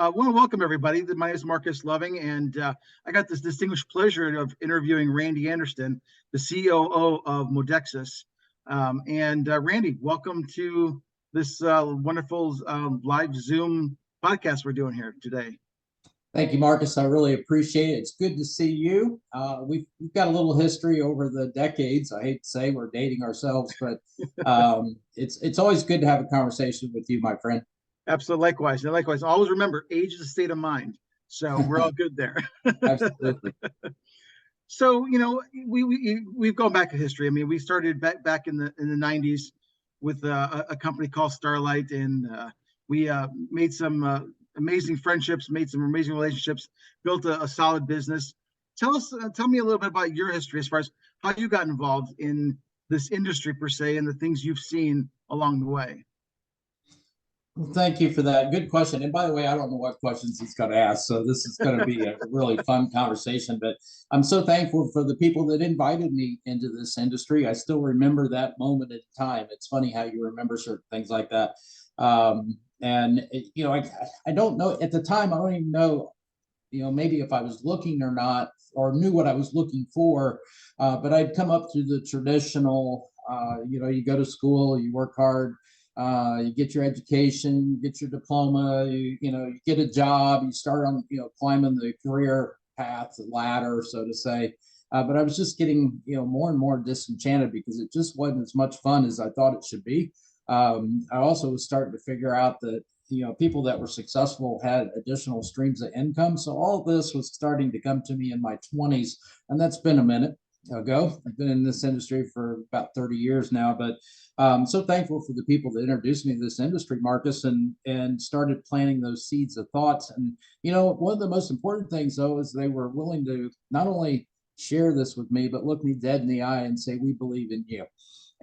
I want to welcome everybody. My name is Marcus Loving, and I got this distinguished pleasure of interviewing Randy Anderson, the COO of Modexus. Randy, welcome to this wonderful live Zoom podcast we're doing here today. Thank you, Marcus. I really appreciate it. It's good to see you. We've got a little history over the decades. I hate to say we're dating ourselves, but it's always good to have a conversation with you, my friend. Absolutely. Likewise. And likewise. Always remember, age is a state of mind. So we're all good there. Absolutely. So, we've gone back to history. I mean, we started back in the 90s with a company called Starlight, and we made some amazing friendships, made some amazing relationships, built a solid business. Tell me a little bit about your history as far as how you got involved in this industry per se, and the things you've seen along the way. Well, thank you for that. Good question. And by the way, I don't know what questions he's going to ask, so this is going to be a really fun conversation. But I'm so thankful for the people that invited me into this industry. I still remember that moment in time. It's funny how you remember certain things like that. I don't know at the time. I don't even know, maybe if I was looking or not, or knew what I was looking for. But I'd come up through the traditional, you go to school, you work hard. You get your education, you get your diploma, you get a job, you start on, climbing the career path, the ladder, so to say. But I was just getting, more and more disenchanted because it just wasn't as much fun as I thought it should be. I also was starting to figure out that, people that were successful had additional streams of income. So all of this was starting to come to me in my 20s, and that's been a minute ago. I've been in this industry for about 30 years now, but I'm so thankful for the people that introduced me to this industry, Marcus, and started planting those seeds of thoughts. And, one of the most important things, though, is they were willing to not only share this with me, but look me dead in the eye and say, "We believe in you."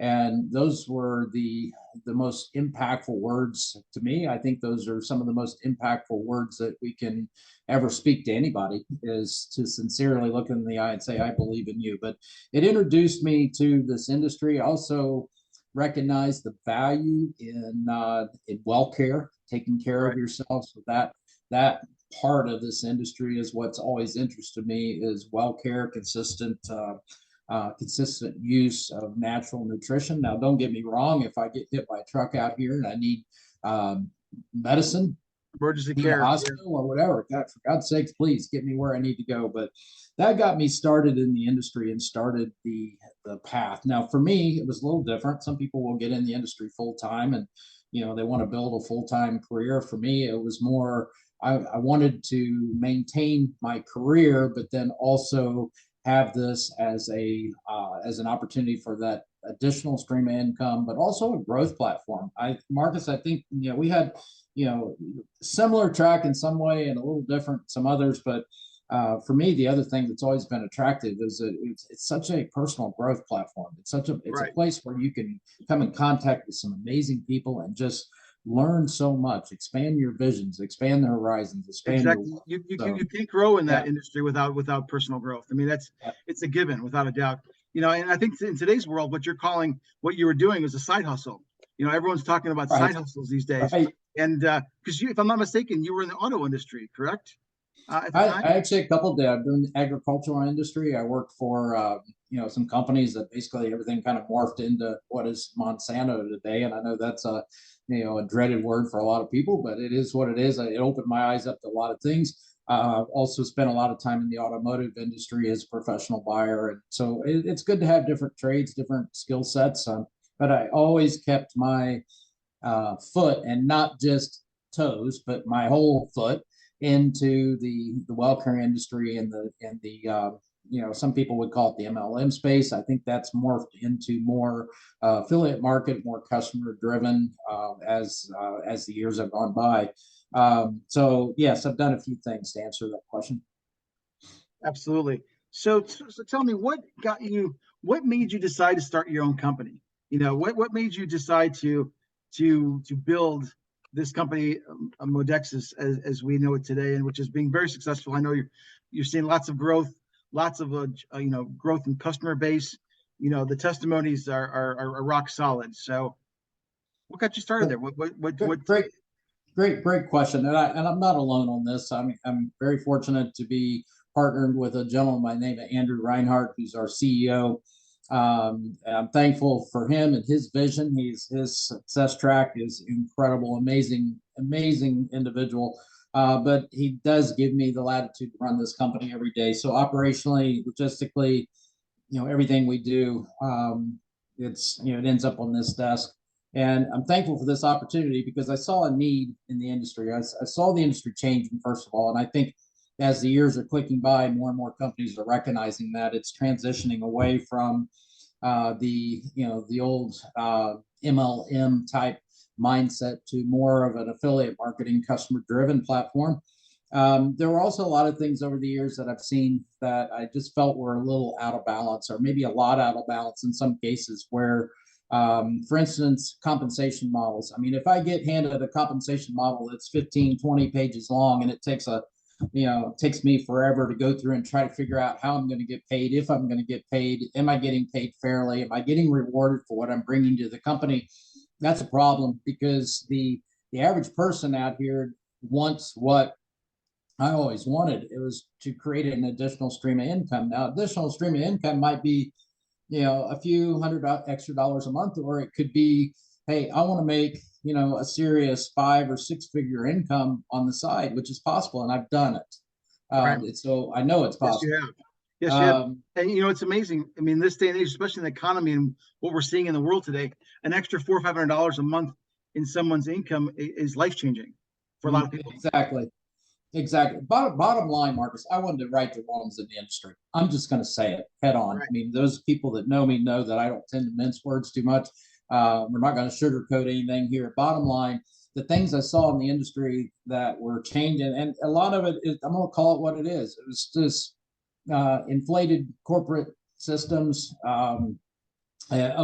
And those were the most impactful words to me. I think those are some of the most impactful words that we can ever speak to anybody, is to sincerely look in the eye and say, "I believe in you." But it introduced me to this industry. Also recognized the value in well care, taking care of yourself. So that part of this industry is what's always interested me, is well care, consistent use of natural nutrition. Now, don't get me wrong. If I get hit by a truck out here and I need medicine, emergency care, hospital or whatever, God, for God's sakes, please get me where I need to go. But that got me started in the industry and started the path. Now, for me, it was a little different. Some people will get in the industry full time and, they want to build a full-time career. For me, it was more, I wanted to maintain my career, but then also have this as an opportunity for that additional stream of income, but also a growth platform. Marcus, I think, we had, similar track in some way and a little different some others, but for me, the other thing that's always been attractive is that it's such a personal growth platform. It's a place where you can come in contact with some amazing people and just learn so much, expand your visions, expand the horizons, expand you can't grow in that industry without personal growth. I mean, it's a given without a doubt. And I think in today's world, what you were doing is a side hustle. Everyone's talking about side hustles these days. And because if I'm not mistaken, you were in the auto industry, correct? I actually a couple did. I'm doing the agricultural industry. I worked for some companies that basically everything kind of morphed into what is Monsanto today. And I know that's a dreaded word for a lot of people, but it is what it is. It opened my eyes up to a lot of things. Also spent a lot of time in the automotive industry as a professional buyer. And so it's good to have different trades, different skill sets. But I always kept my foot, and not just toes, but my whole foot, into the well care industry and the some people would call it the MLM space. I think that's morphed into more affiliate market, more customer driven as the years have gone by. So yes, I've done a few things to answer that question. Absolutely. So tell me, what made you decide to start your own company? What made you decide to build this company, Modexus, as we know it today, and which is being very successful. I know you're seeing lots of growth, lots of growth in customer base. The testimonies are rock solid. So, what got you started there? What? great question. And I'm not alone on this. I'm very fortunate to be partnered with a gentleman by the name of Andrew Reinhardt, who's our CEO. I'm thankful for him and his vision. His success track is incredible, amazing individual. But he does give me the latitude to run this company every day. So operationally, logistically, everything we do, it ends up on this desk. And I'm thankful for this opportunity because I saw a need in the industry. I saw the industry changing, first of all. And I think as the years are clicking by, more and more companies are recognizing that it's transitioning away from the old MLM type mindset to more of an affiliate marketing, customer driven platform. There were also a lot of things over the years that I've seen that I just felt were a little out of balance, or maybe a lot out of balance in some cases where, for instance, compensation models. I mean, if I get handed a compensation model that's 15, 20 pages long, and it takes me forever to go through and try to figure out how I'm going to get paid, if I'm going to get paid, am I getting paid fairly? Am I getting rewarded for what I'm bringing to the company? That's a problem because the average person out here wants what I always wanted. It was to create an additional stream of income. Now, additional stream of income might be, a few hundred extra dollars a month, or it could be, hey, I want to make, a serious 5 or 6 figure income on the side, which is possible. And I've done it. Right. So I know it's possible. Yes, you have. Yes, you have. And it's amazing. I mean, this day and age, especially in the economy and what we're seeing in the world today, an extra $400 or $500 a month in someone's income is life changing for a lot of people. Exactly. Bottom line, Marcus, I wanted to right the wrongs in the industry. I'm just going to say it head on. Right. I mean, those people that know me know that I don't tend to mince words too much. We're not going to sugarcoat anything here. Bottom line, the things I saw in the industry that were changing, and a lot of it is, I'm going to call it what it is. It was just inflated corporate systems, a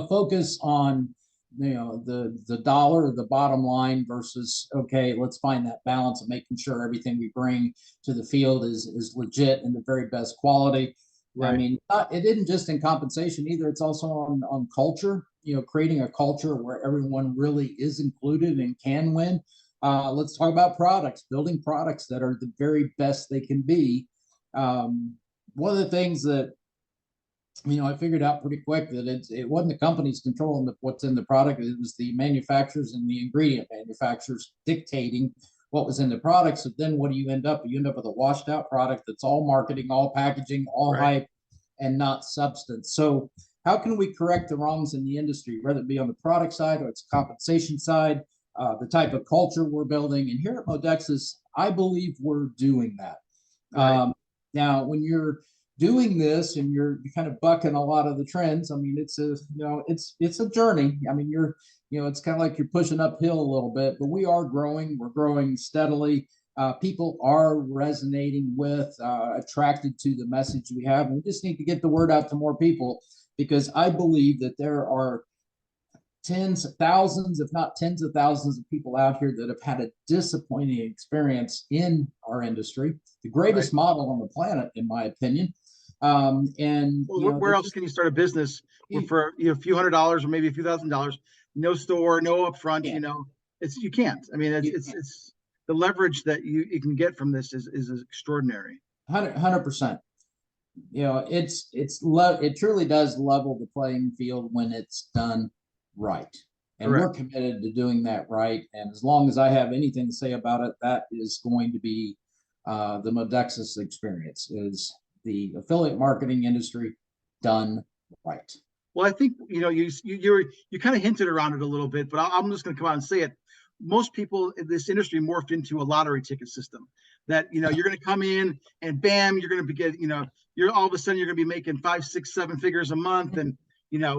focus on the dollar, the bottom line versus, okay, let's find that balance of making sure everything we bring to the field is legit and the very best quality. Right. I mean, it isn't just in compensation either. It's also on culture, creating a culture where everyone really is included and can win. Let's talk about products, building products that are the very best they can be. One of the things that I figured out pretty quick that it wasn't the companies controlling what's in the product. It was the manufacturers and the ingredient manufacturers dictating what was in the product. So then what do you end up? You end up with a washed out product that's all marketing, all packaging, all hype, and not substance. So how can we correct the wrongs in the industry, whether it be on the product side or its compensation side, the type of culture we're building? And here at Modexus, I believe we're doing that. Right. Now, when you're doing this and you're kind of bucking a lot of the trends, I mean, it's a journey. I mean, it's kind of like you're pushing uphill a little bit, but we are growing. We're growing steadily. People are resonating with, attracted to the message we have. We just need to get the word out to more people, because I believe that there are tens of thousands, if not tens of thousands of people out here that have had a disappointing experience in our industry, the greatest model on the planet, in my opinion. And where else can you start a business for a few $100s or maybe a few $1,000s, no store, no upfront, you can't. I mean, it's the leverage that you can get from this is extraordinary. 100%. It truly does level the playing field when it's done right. And Correct. We're committed to doing that right. And as long as I have anything to say about it, that is going to be the Modexus experience, is the affiliate marketing industry done right. Well, I think you kind of hinted around it a little bit, but I'm just going to come out and say it. Most people in this industry morphed into a lottery ticket system. That you're going to come in and bam, you're going to get you're all of a sudden you're going to be making 5, 6, 7 figures a month, and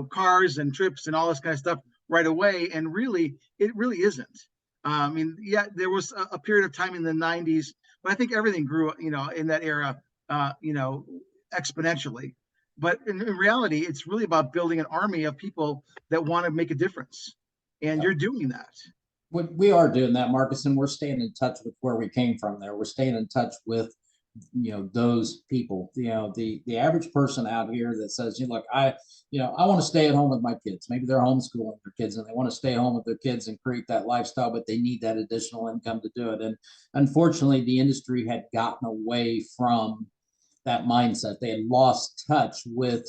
cars and trips and all this kind of stuff right away. And really, it really isn't. I mean, yeah, there was a period of time in the 90s, but I think everything grew, in that era, exponentially. But in reality, it's really about building an army of people that want to make a difference. And you're doing that. We are doing that, Marcus, and we're staying in touch with where we came from there. We're staying in touch with those people, the average person out here that says, look, I want to stay at home with my kids. Maybe they're homeschooling their kids and they want to stay home with their kids and create that lifestyle, but they need that additional income to do it. And unfortunately, the industry had gotten away from that mindset. They had lost touch with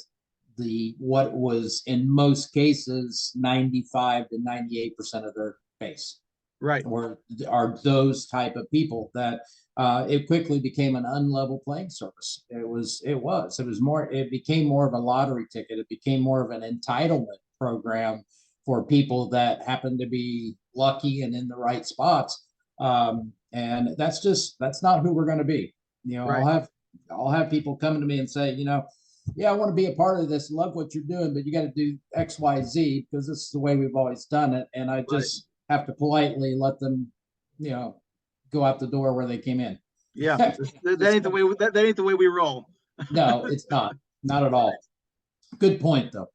what was in most cases 95 to 98% of their base. Right. Or are those type of people that it quickly became an unlevel playing surface. It became more of a lottery ticket. It became more of an entitlement program for people that happen to be lucky and in the right spots. And that's not who we're going to be. Right. I'll have people come to me and say, yeah, I want to be a part of this, love what you're doing, but you got to do X, Y, Z because this is the way we've always done it. And I just have to politely let them, go out the door where they came in. Yeah, that ain't the way. That ain't the way we roll. No, it's not at all. Good point, though.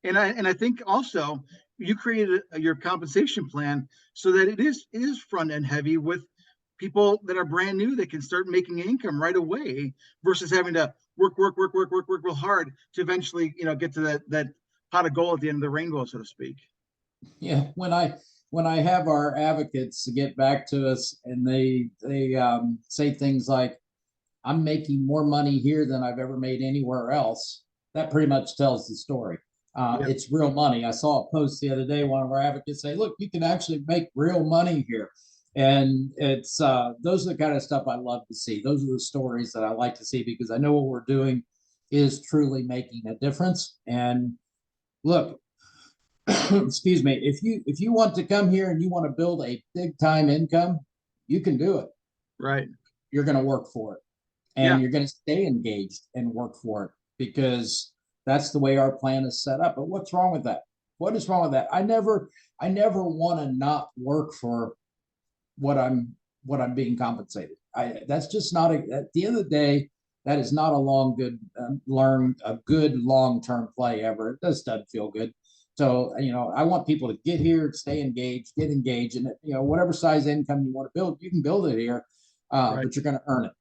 And I think also you created your compensation plan so that it is front end heavy with people that are brand new that can start making income right away versus having to work real hard to eventually get to that pot of gold at the end of the rainbow, so to speak. Yeah, when I have our advocates get back to us and they say things like, I'm making more money here than I've ever made anywhere else, that pretty much tells the story. It's real money. I saw a post the other day, one of our advocates say, look, you can actually make real money here. And it's those are the kind of stuff I love to see. Those are the stories that I like to see because I know what we're doing is truly making a difference. And look, excuse me, if you want to come here and you want to build a big time income, you can do it. Right. You're going to work for it. And you're going to stay engaged and work for it because that's the way our plan is set up. But what's wrong with that? What is wrong with that? I never want to not work for what I'm being compensated. That's just not at the end of the day, that is not a good long-term play ever. It just doesn't feel good. So, I want people to get here, stay engaged, get engaged, and whatever size income you want to build, you can build it here, but you're going to earn it.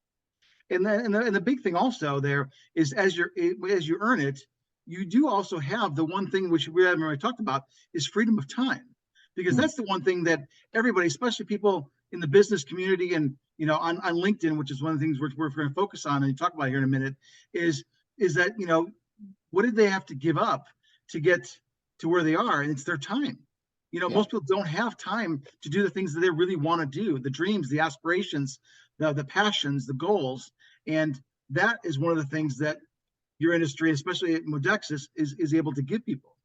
And the big thing also there is as you earn it, you do also have the one thing which we haven't really talked about is freedom of time, because that's the one thing that everybody, especially people in the business community and on LinkedIn, which is one of the things we're going to focus on and talk about here in a minute, is that what did they have to give up to get to where they are, and it's their time. Most people don't have time to do the things that they really want to do, the dreams, the aspirations, the passions, the goals. And that is one of the things that your industry, especially at Modexus, is able to give people.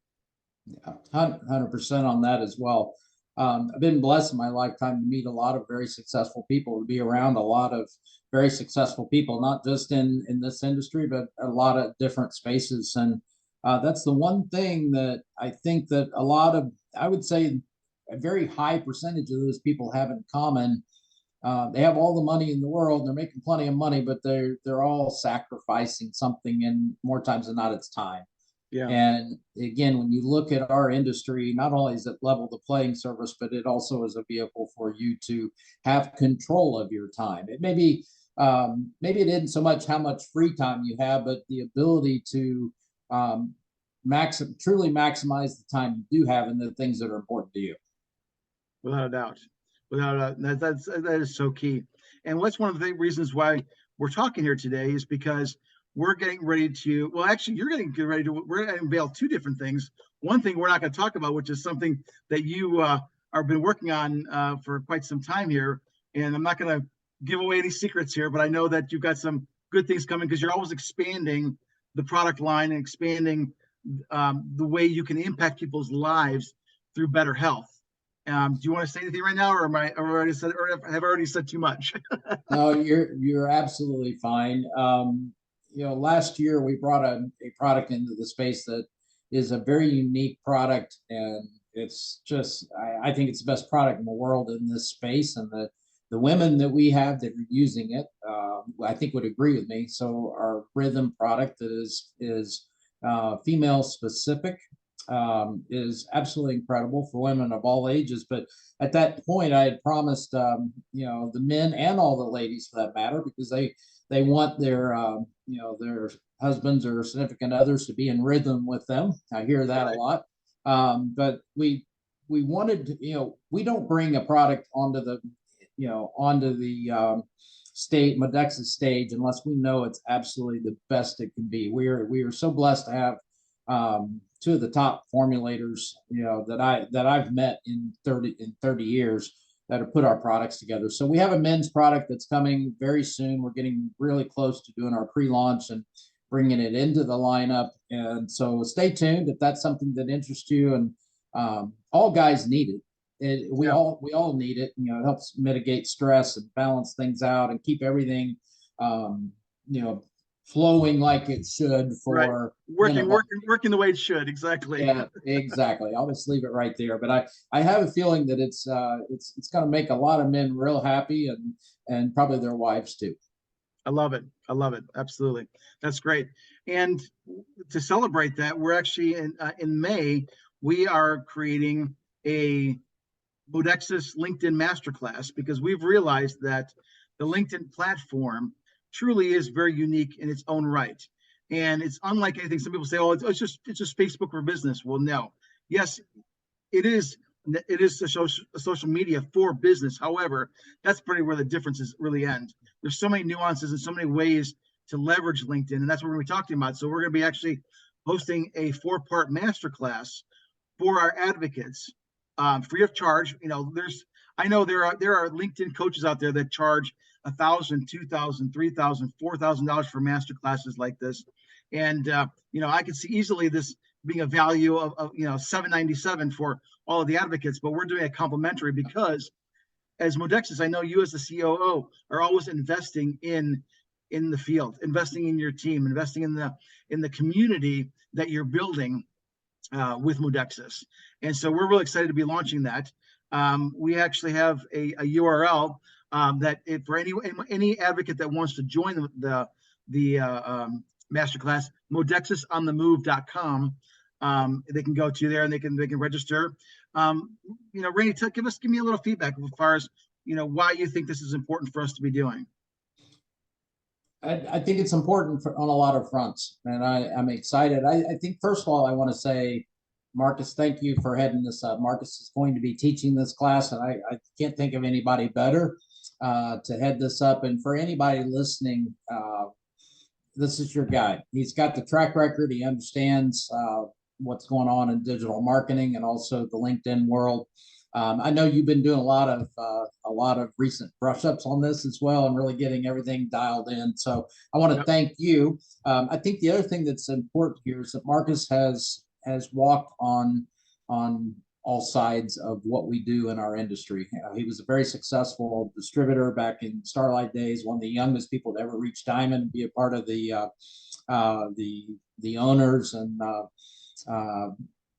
Yeah, 100% on that as well. I've been blessed in my lifetime to meet a lot of very successful people, to be around a lot of very successful people, not just in this industry, but a lot of different spaces. And that's the one thing that I think that I would say a very high percentage of those people have in common. They have all the money in the world. They're making plenty of money, but they're all sacrificing something, and more times than not, it's time. Yeah. And again, when you look at our industry, not only is it level the playing surface, but it also is a vehicle for you to have control of your time. It maybe it isn't so much how much free time you have, but the ability to truly maximize the time you do have and the things that are important to you. Without a doubt. That is so key. And what's one of the reasons why we're talking here today is because we're getting ready to, well, actually, you're getting ready to, we're going to unveil two different things. One thing we're not going to talk about, which is something that you have been working on for quite some time here. And I'm not going to give away any secrets here, but I know that you've got some good things coming because you're always expanding the product line and expanding the way you can impact people's lives through better health. Do you want to say anything right now, or have I already said too much? No, you're absolutely fine. Last year we brought a product into the space that is a very unique product, and it's just I think it's the best product in the world in this space, and the women that we have that are using it, I think would agree with me. So our rhythm product that is female specific. is absolutely incredible for women of all ages. But at that point, I had promised, the men and all the ladies for that matter, because they want their, their husbands or significant others to be in rhythm with them. I hear that a lot. But we wanted to, we don't bring a product onto the, state Modexus stage unless we know it's absolutely the best it can be. We are so blessed to have two of the top formulators, that I've met in 30 years that have put our products together. So we have a men's product that's coming very soon. We're getting really close to doing our pre-launch and bringing it into the lineup. And so stay tuned if that's something that interests you. And all guys need it. We all need it. It helps mitigate stress and balance things out and keep everything, flowing like it should for working the way it should. Exactly. Yeah, exactly. I'll just leave it right there. But I have a feeling that it's going to make a lot of men real happy, and probably their wives too. I love it. Absolutely. That's great. And to celebrate that, we're actually in May, we are creating a Modexus LinkedIn Masterclass, because we've realized that the LinkedIn platform truly is very unique in its own right. And it's unlike anything. Some people say, oh, it's just Facebook for business. Well, no. Yes, it is a social media for business. However, that's pretty where the differences really end. There's so many nuances and so many ways to leverage LinkedIn, and that's what we're going to be talking about. So we're going to be actually hosting a 4-part masterclass for our advocates, free of charge. I know there are LinkedIn coaches out there that charge $1,000, $2,000, $3,000, $4,000 for master classes like this, and I could see easily this being a value of $797 for all of the advocates. But we're doing a complimentary, because as Modexus, I know you as the COO are always investing in the field, investing in your team, investing in the community that you're building with Modexus. And so we're really excited to be launching that. We actually have a URL that for any advocate that wants to join the masterclass, modexusonthemove.com. They can go to there and they can register. Randy, give me a little feedback as far as why you think this is important for us to be doing. I think it's important on a lot of fronts, and I'm excited. I think, first of all, I want to say, Marcus, thank you for heading this up. Marcus is going to be teaching this class, and I can't think of anybody better to head this up. And for anybody listening, this is your guy. He's got the track record. He understands what's going on in digital marketing and also the LinkedIn world. I know you've been doing a lot of recent brush ups on this as well, and really getting everything dialed in. So I want to thank you. I think the other thing that's important here is that Marcus has walked on all sides of what we do in our industry. He was a very successful distributor back in Starlight days, one of the youngest people to ever reach Diamond and be a part of the owners and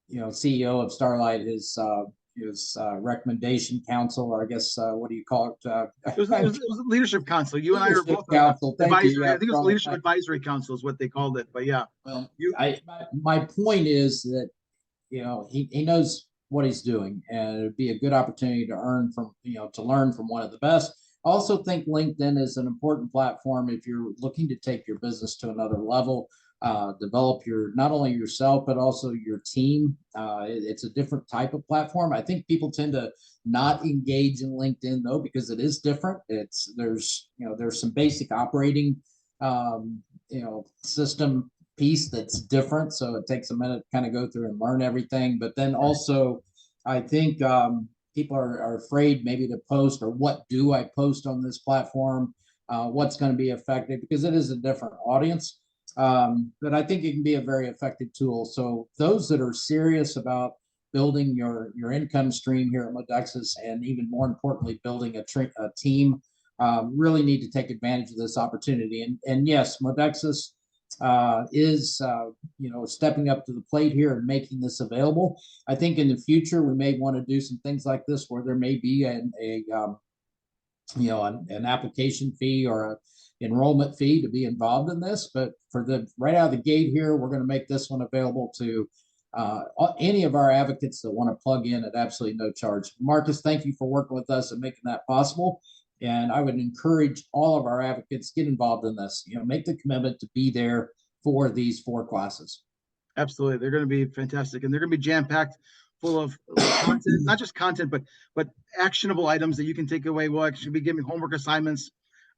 CEO of Starlight. His recommendation council, or I guess what do you call it? It was leadership council. You and I are both council. Advisory. I think it was leadership advisory council is what they called it. But yeah, well, my point is that he knows what he's doing, and it'd be a good opportunity to learn from one of the best. I also think LinkedIn is an important platform if you're looking to take your business to another level. Develop not only yourself but also your team. It's a different type of platform. I think people tend to not engage in LinkedIn though, because it is different. There's some basic operating system piece that's different, so it takes a minute to kind of go through and learn everything. But then also I think people are afraid maybe to post, or what do I post on this platform, what's going to be effective, because it is a different audience. But I think it can be a very effective tool. So those that are serious about building your income stream here at Modexus, and even more importantly, building a team, really need to take advantage of this opportunity. And yes, Modexus is stepping up to the plate here and making this available. I think in the future we may want to do some things like this, where there may be an application fee or a enrollment fee to be involved in this. But for right out of the gate here, we're going to make this one available to any of our advocates that want to plug in at absolutely no charge. Marcus, thank you for working with us and making that possible. And I would encourage all of our advocates, get involved in this, make the commitment to be there for these 4 classes. Absolutely. They're going to be fantastic, and they're going to be jam-packed full of content, not just content, but actionable items that you can take away. We'll actually be giving homework assignments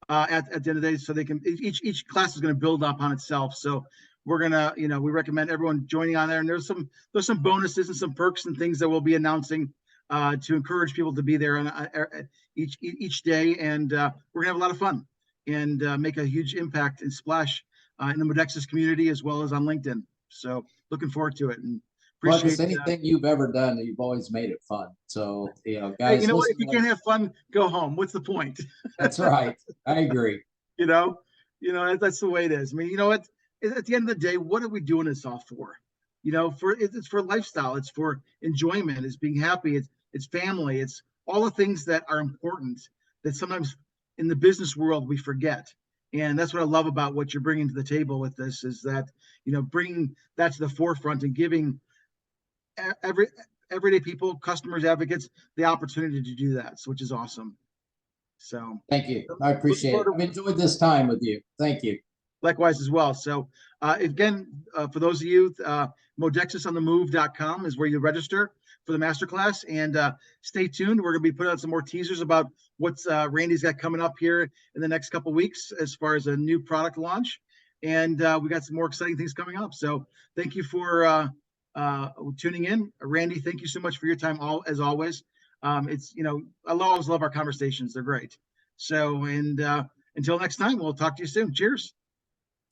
at the end of the day, so they can, each class is going to build up on itself. So we're gonna, we recommend everyone joining on there, and there's some bonuses and some perks and things that we'll be announcing to encourage people to be there on each day, and we're gonna have a lot of fun and make a huge impact and splash in the Modexus community as well as on LinkedIn. So looking forward to it, and Marcus, anything you've ever done, you've always made it fun. So, hey, guys, what? If you can't have fun, go home. What's the point? That's right. I agree. That's the way it is. I mean, what? At the end of the day, what are we doing this all for? It's for lifestyle. It's for enjoyment. It's being happy. It's family. It's all the things that are important that sometimes in the business world we forget. And that's what I love about what you're bringing to the table with this, is that, bringing that to the forefront and giving everyday people, customers, advocates, the opportunity to do that, which is awesome. So thank you. I appreciate it. I've enjoyed this time with you. Thank you. Likewise as well. So again, for those of you, modexusonthemove.com is where you register for the masterclass, and stay tuned. We're going to be putting out some more teasers about what's Randy's got coming up here in the next couple of weeks as far as a new product launch, and we got some more exciting things coming up. So thank you for tuning in. Randy, thank you so much for your time, as always. It's, I always love our conversations. They're great. So, and until next time, we'll talk to you soon. Cheers.